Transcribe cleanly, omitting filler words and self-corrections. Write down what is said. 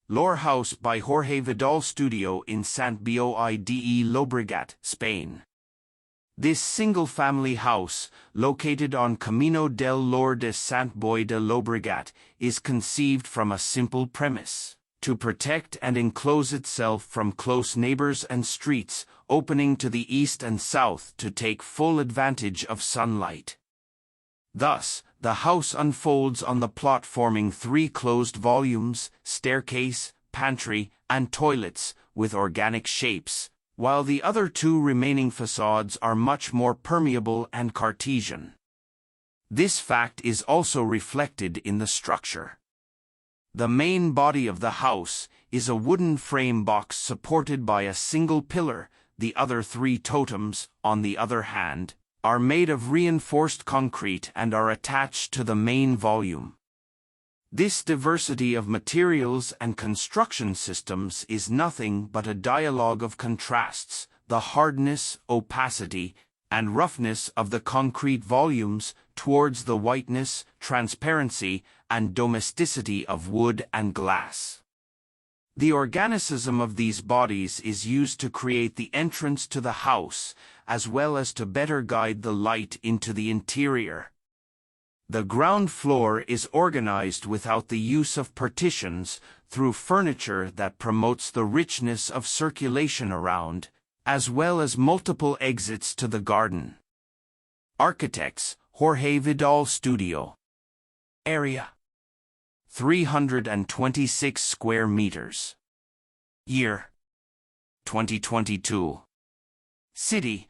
Llor house by Jorge Vidal Studio in SANT BOI de Llobregat, Spain. This single-family house, located on Camino del Llor de SANT BOI de Llobregat, is conceived from a simple premise: to protect and enclose itself from close neighbors and streets opening to the east and south to take full advantage of sunlight. Thus, the house unfolds on the plot, forming 3 closed volumes, staircase, pantry, and toilets, with organic shapes, while the other 2 remaining facades are much more permeable and Cartesian. This fact is also reflected in the structure. The main body of the house is a wooden frame box supported by a single pillar. The other 3 totems, on the other hand, are made of reinforced concrete and are attached to the main volume. This diversity of materials and construction systems is nothing but a dialogue of contrasts: the hardness, opacity, and roughness of the concrete volumes towards the whiteness, transparency, and domesticity of wood and glass. The organicism of these bodies is used to create the entrance to the house, as well as to better guide the light into the interior. The ground floor is organized without the use of partitions, through furniture that promotes the richness of circulation around, as well as multiple exits to the garden. Architects: Jorge Vidal Studio. Area: 326 square meters. Year: 2022. City: